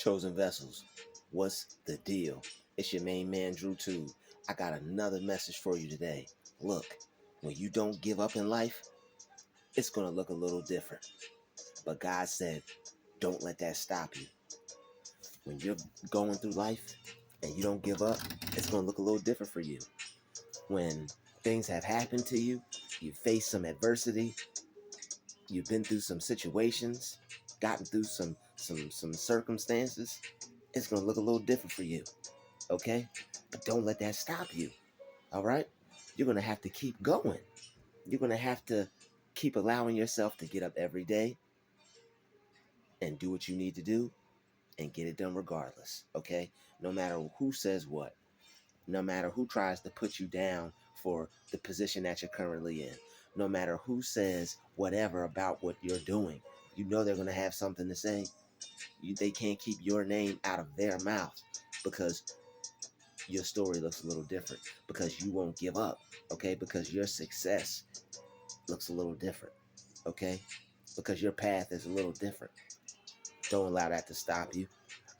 Chosen vessels, what's the deal? It's your main man, Druuill. I got another message for you today. Look, when you don't give up in life, it's going to look a little different. But God said, don't let that stop you. When you're going through life and you don't give up, it's going to look a little different for you. When things have happened to you, you face some adversity, you've been through some situations, gotten through some circumstances, it's going to look a little different for you. Okay? But don't let that stop you. All right? You're going to have to keep going. You're going to have to keep allowing yourself to get up every day and do what you need to do and get it done regardless. Okay? No matter who says what, no matter who tries to put you down for the position that you're currently in, no matter who says whatever about what you're doing, you know they're going to have something to say. They can't keep your name out of their mouth because your story looks a little different, because you won't give up, okay? Because your success looks a little different, okay? Because your path is a little different. Don't allow that to stop you.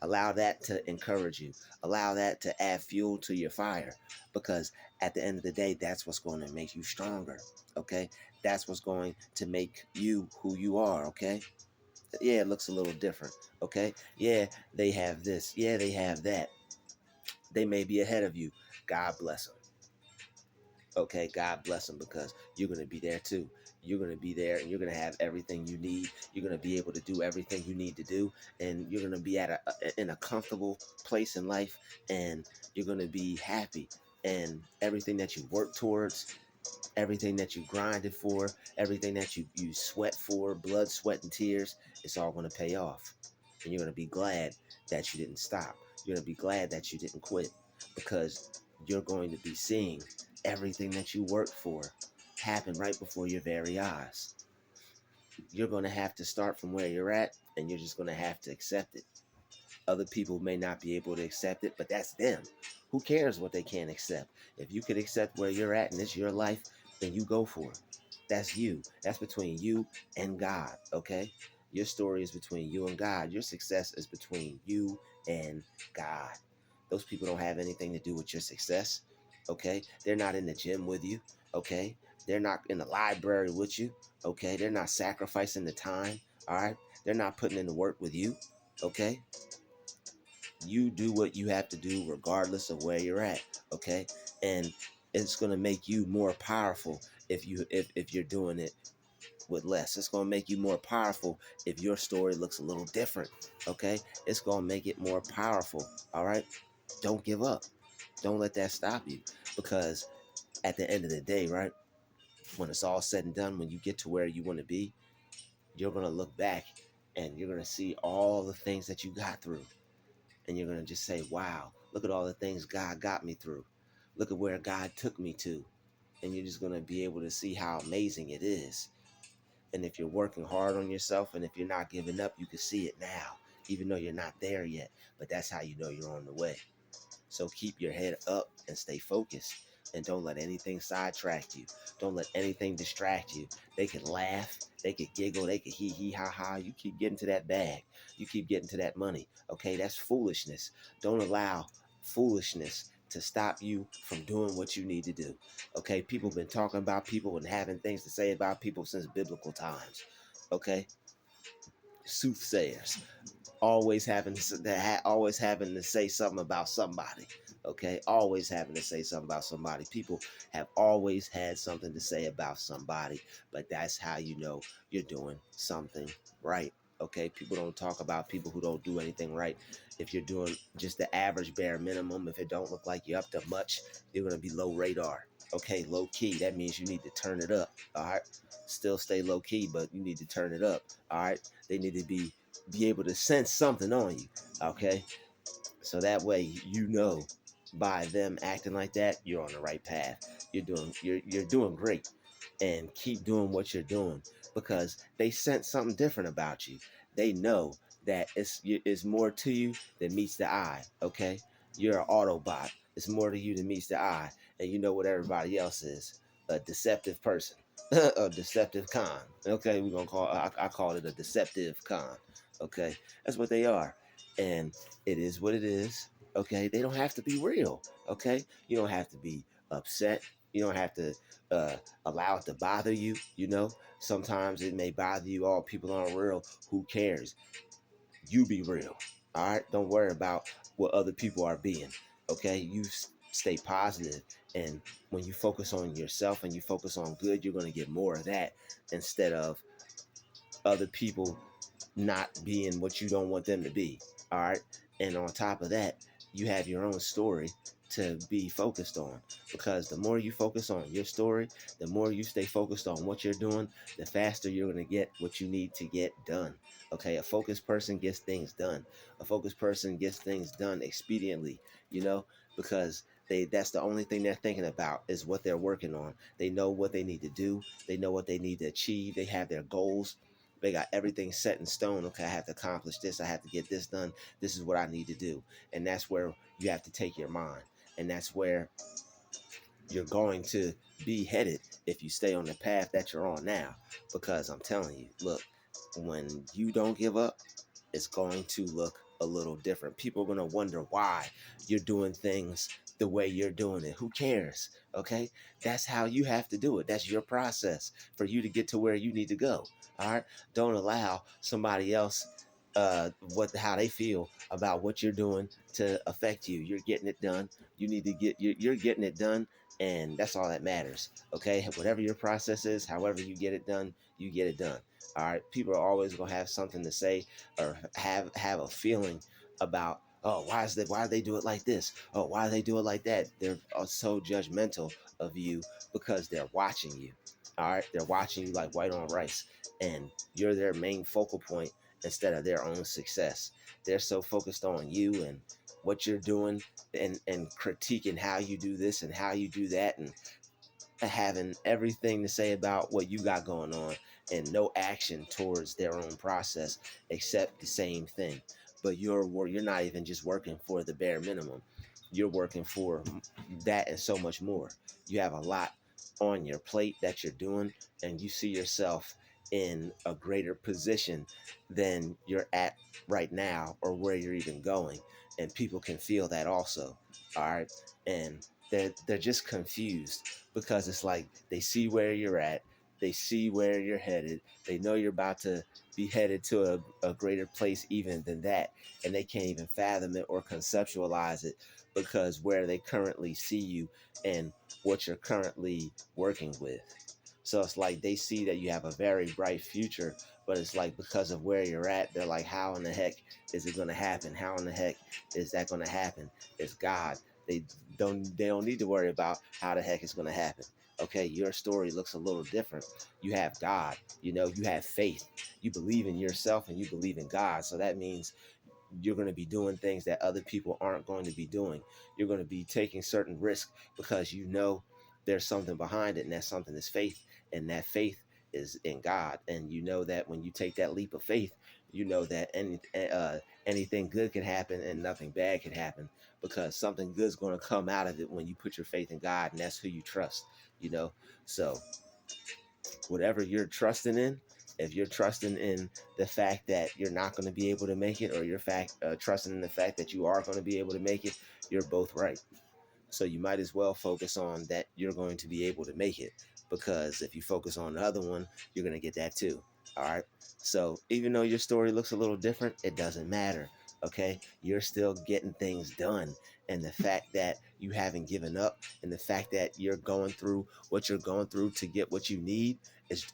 Allow that to encourage you. Allow that to add fuel to your fire, because at the end of the day, that's what's going to make you stronger, okay? That's what's going to make you who you are, okay? Yeah, it looks a little different, okay? Yeah, they have this. Yeah, they have that. They may be ahead of you. God bless them. Okay, God bless them, because you're going to be there too. You're going to be there and you're going to have everything you need. You're going to be able to do everything you need to do, and you're going to be at in a comfortable place in life, and you're going to be happy, and everything that you work towards, everything that you grinded for, everything that you sweat for, blood, sweat, and tears, it's all going to pay off. And you're going to be glad that you didn't stop. You're going to be glad that you didn't quit, because you're going to be seeing everything that you worked for happen right before your very eyes. You're going to have to start from where you're at, and you're just going to have to accept it. Other people may not be able to accept it, but that's them. Who cares what they can't accept? If you can accept where you're at and it's your life, then you go for it. That's you. That's between you and God, okay? Your story is between you and God. Your success is between you and God. Those people don't have anything to do with your success, okay? They're not in the gym with you, okay? They're not in the library with you, okay? They're not sacrificing the time, all right? They're not putting in the work with you, okay? You do what you have to do regardless of where you're at, okay? And it's going to make you more powerful if you're doing it with less. It's going to make you more powerful if your story looks a little different, okay? It's going to make it more powerful, all right? Don't give up. Don't let that stop you, because at the end of the day, right, when it's all said and done, when you get to where you want to be, you're going to look back and you're going to see all the things that you got through. And you're going to just say, wow, look at all the things God got me through. Look at where God took me to. And you're just going to be able to see how amazing it is. And if you're working hard on yourself, and if you're not giving up, you can see it now, even though you're not there yet. But that's how you know you're on the way. So keep your head up and stay focused. And don't let anything sidetrack you. Don't let anything distract you. They could laugh, they could giggle, they could hee hee ha ha. You keep getting to that bag. You keep getting to that money. Okay, that's foolishness. Don't allow foolishness to stop you from doing what you need to do. Okay, people have been talking about people and having things to say about people since biblical times. Okay, soothsayers always having to say something about somebody. Okay, always having to say something about somebody. People have always had something to say about somebody, but that's how you know you're doing something right. Okay, people don't talk about people who don't do anything right. If you're doing just the average bare minimum, if it don't look like you're up to much, you're gonna be low radar. Okay, low key, that means you need to turn it up. All right, still stay low key, but you need to turn it up. All right, they need to be able to sense something on you, okay? So that way you know, by them acting like that, you're on the right path. You're doing great, and keep doing what you're doing, because they sense something different about you. They know that it's more to you than meets the eye, okay? You're an Autobot. It's more to you than meets the eye, and you know what everybody else is, a deceptive person. A deceptive con. Okay, we're gonna call I call it a deceptive con. Okay, that's what they are. and it is what it is. Okay, they don't have to be real. Okay, you don't have to be upset. You don't have to uh, allow it to bother you. You know, sometimes it may bother you. All people aren't real. Who cares? You be real. All right, don't worry about what other people are being. Okay, stay positive, and when you focus on yourself and you focus on good, you're going to get more of that instead of other people not being what you don't want them to be. All right. And on top of that, you have your own story to be focused on, because the more you focus on your story, the more you stay focused on what you're doing, the faster you're going to get what you need to get done. Okay. A focused person gets things done. A focused person gets things done expediently, you know, because that's the only thing they're thinking about is what they're working on. They know what they need to do. They know what they need to achieve. They have their goals. They got everything set in stone. Okay, I have to accomplish this. I have to get this done. This is what I need to do. And that's where you have to take your mind. And that's where you're going to be headed if you stay on the path that you're on now. Because I'm telling you, look, when you don't give up, it's going to look a little different. People are going to wonder why you're doing things the way you're doing it. Who cares? Okay? That's how you have to do it. That's your process for you to get to where you need to go. All right? Don't allow somebody else what how they feel about what you're doing to affect you. You're getting it done. You need to get you're getting it done, and that's all that matters. Okay? Whatever your process is, however you get it done, you get it done. All right? People are always going to have something to say or have a feeling about, oh, why do they do it like this, oh, why do they do it like that. They're so judgmental of you because they're watching you. All right, they're watching you like white on rice, and you're their main focal point instead of their own success. They're so focused on you and what you're doing, and critiquing how you do this and how you do that, and having everything to say about what you got going on, and no action towards their own process except the same thing. But you're not even just working for the bare minimum. You're working for that and so much more. You have a lot on your plate that you're doing, and you see yourself in a greater position than you're at right now or where you're even going. And people can feel that also. All right. And they're just confused because it's like they see where you're at, they see where you're headed, they know you're about to be headed to a greater place even than that, and they can't even fathom it or conceptualize it because where they currently see you and what you're currently working with. So it's like they see that you have a very bright future, but it's like because of where you're at, they're like, how in the heck is it going to happen? How in the heck is that going to happen? It's God. They don't need to worry about how the heck it's going to happen. Okay, your story looks a little different. You have God, you have faith. You believe in yourself and you believe in God. So that means you're going to be doing things that other people aren't going to be doing. You're going to be taking certain risks because you know there's something behind it, and that something is faith, and that faith is in God. And you know that when you take that leap of faith, you know that anything good can happen and nothing bad can happen, because something good is going to come out of it when you put your faith in God, and that's who you trust. You know, so whatever you're trusting in, if you're trusting in the fact that you're not going to be able to make it, or you're trusting in the fact that you are going to be able to make it, you're both right. So you might as well focus on that you're going to be able to make it, because if you focus on the other one, you're going to get that too. All right. So even though your story looks a little different, it doesn't matter. Okay. You're still getting things done. And the fact that you haven't given up, and the fact that you're going through what you're going through to get what you need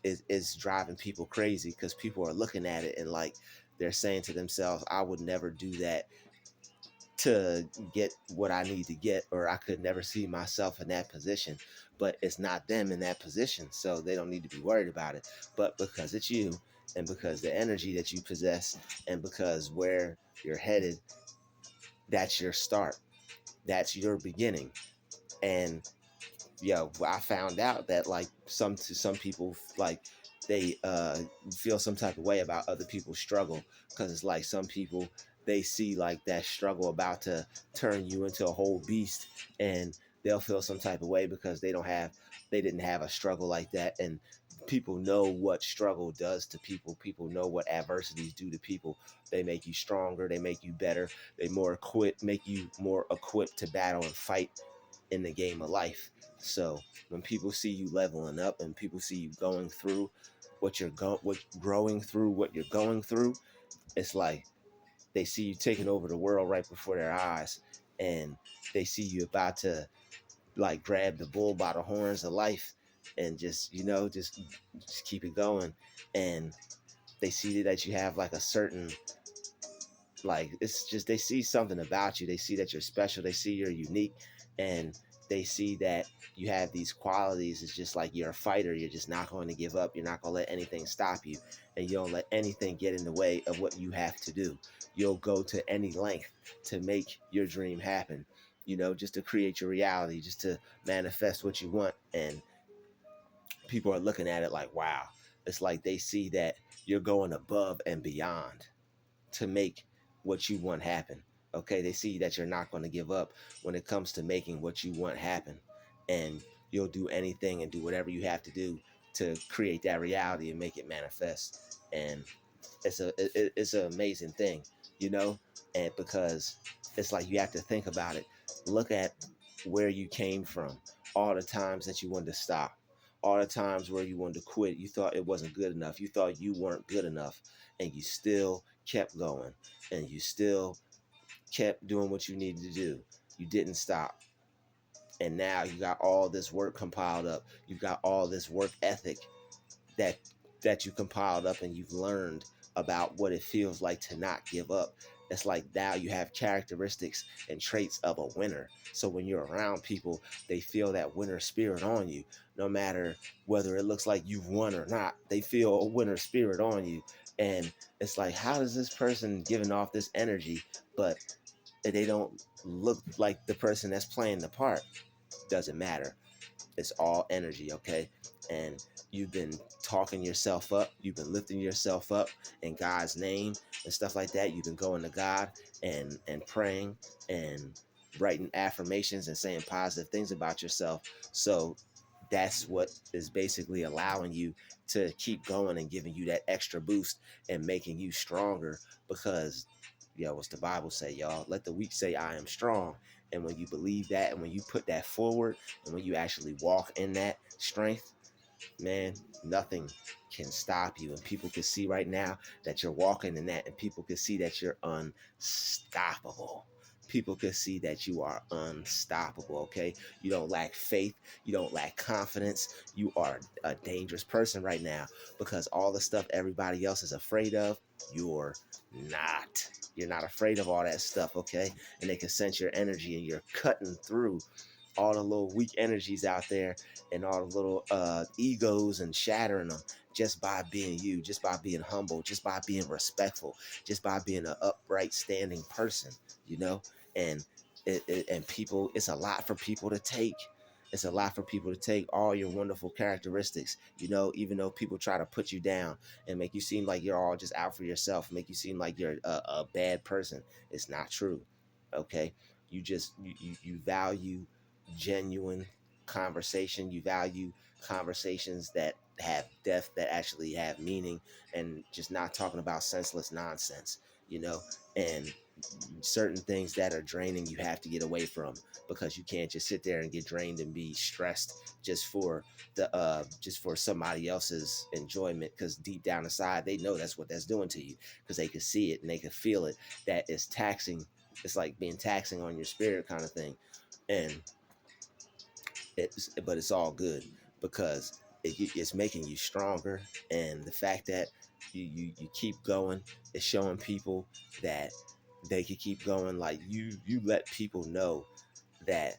is driving people crazy, because people are looking at it and like they're saying to themselves, I would never do that to get what I need to get, or I could never see myself in that position. But it's not them in that position, so they don't need to be worried about it. But because it's you, and because the energy that you possess, and because where you're headed, that's your start, that's your beginning. And I found out that like some people like they feel some type of way about other people's struggle, because it's like some people, they see like that struggle about to turn you into a whole beast, and they'll feel some type of way because they didn't have a struggle like that, and People know what struggle does to people. People know what adversities do to people. They make you stronger, they make you better, they more equipped, make you more equipped to battle and fight in the game of life. So when people see you leveling up and people see you going through what growing through what you're going through, it's like they see you taking over the world right before their eyes, and they see you about to like grab the bull by the horns of life and just just keep it going. And they see that you have like a certain, like, it's just they see something about you. They see that you're special, they see you're unique, and they see that you have these qualities. It's just like you're a fighter. You're just not going to give up. You're not going to let anything stop you, and you don't let anything get in the way of what you have to do. You'll go to any length to make your dream happen, just to create your reality, just to manifest what you want. And people are looking at it like, wow. It's like they see that you're going above and beyond to make what you want happen. Okay, they see that you're not going to give up when it comes to making what you want happen, and you'll do anything and do whatever you have to do to create that reality and make it manifest. And it's an amazing thing, you know, and because it's like you have to think about it. Look at where you came from, all the times that you wanted to stop, all the times where you wanted to quit. You thought it wasn't good enough. You thought you weren't good enough, and you still kept going, and you still kept doing what you needed to do. You didn't stop. And now you got all this work compiled up. You've got all this work ethic that you compiled up, and you've learned about what it feels like to not give up. It's like now you have characteristics and traits of a winner. So when you're around people, they feel that winner spirit on you. No matter whether it looks like you've won or not, they feel a winner spirit on you. And it's like, how does this person giving off this energy, but they don't look like the person that's playing the part? Doesn't matter. It's all energy, okay? And you've been talking yourself up, you've been lifting yourself up in God's name and stuff like that. You've been going to God and praying and writing affirmations and saying positive things about yourself. So that's what is basically allowing you to keep going and giving you that extra boost and making you stronger. Because what's the Bible say, y'all? Let the weak say I am strong. And when you believe that, and when you put that forward, and when you actually walk in that strength, man, nothing can stop you. And people can see right now that you're walking in that, and people can see that you're unstoppable. People can see that you are unstoppable, okay? You don't lack faith. You don't lack confidence. You are a dangerous person right now, because all the stuff everybody else is afraid of, you're not. You're not afraid of all that stuff, okay? And they can sense your energy, and you're cutting through all the little weak energies out there, and all the little egos, and shattering them just by being you, just by being humble, just by being respectful, just by being an upright standing person, you know. And and people, it's a lot for people to take. It's a lot for people to take all your wonderful characteristics, even though people try to put you down and make you seem like you're all just out for yourself, make you seem like you're a bad person. It's not true, okay? You value genuine conversation. You value conversations that have depth, that actually have meaning, and just not talking about senseless nonsense, you know. And certain things that are draining, you have to get away from, because you can't just sit there and get drained and be stressed just for just for somebody else's enjoyment, because deep down inside they know that's what that's doing to you, because they can see it and they can feel it, that it's taxing. It's like being taxing on your spirit, kind of thing. And but it's all good, because it's making you stronger. And the fact that you keep going is showing people that they can keep going. Like you let people know that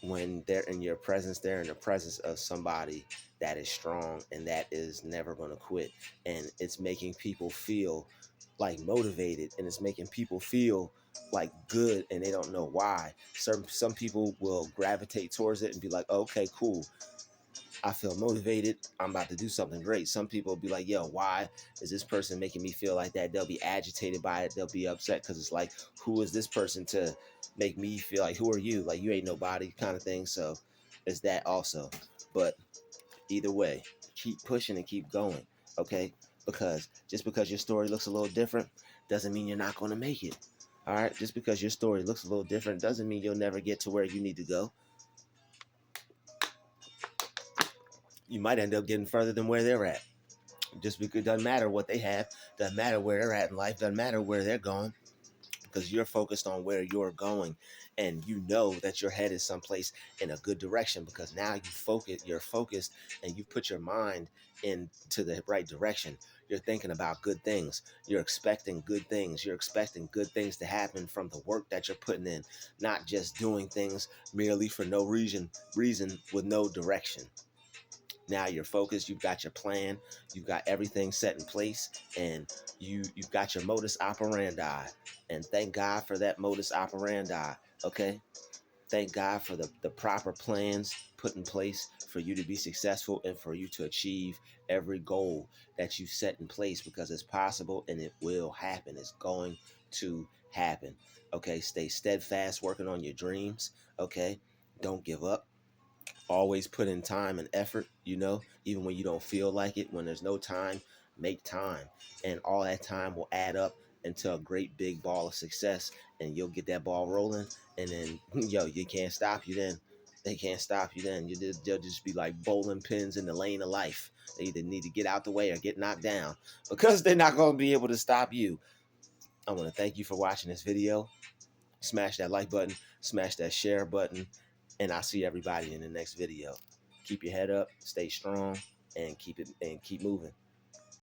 when they're in your presence, they're in the presence of somebody that is strong and that is never going to quit. And it's making people feel like motivated, and it's making people feel like good, and they don't know why. Some people will gravitate towards it and be like, okay, cool, I feel motivated, I'm about to do something great. Some people will be like, yo, why is this person making me feel like that? They'll be agitated by it, they'll be upset, because it's like, who is this person to make me feel like, who are you, like you ain't nobody, kind of thing. So it's that also. But either way, keep pushing and keep going, okay? Because just because your story looks a little different doesn't mean you're not going to make it. All right, just because your story looks a little different doesn't mean you'll never get to where you need to go. You might end up getting further than where they're at. Just because it doesn't matter what they have, doesn't matter where they're at in life, doesn't matter where they're going, because you're focused on where you're going, and you know that your head is someplace in a good direction, because now you're focused, and you put your mind into the right direction. You're thinking about good things. You're expecting good things. You're expecting good things to happen from the work that you're putting in, not just doing things merely for no reason with no direction. Now you're focused, you've got your plan, you've got everything set in place, and you've got your modus operandi. And thank God for that modus operandi. Okay, thank God for the proper plans put in place for you to be successful and for you to achieve every goal that you set in place, because it's possible and it will happen. It's going to happen. Okay, stay steadfast working on your dreams. Okay, don't give up. Always put in time and effort, even when you don't feel like it. When there's no time, make time, and all that time will add up into a great big ball of success, and you'll get that ball rolling. And then you can't stop you then. They can't stop you then. They'll just be like bowling pins in the lane of life. They either need to get out the way or get knocked down, because they're not going to be able to stop you. I want to thank you for watching this video. Smash that like button, smash that share button, and I'll see everybody in the next video. Keep your head up, stay strong, and keep moving.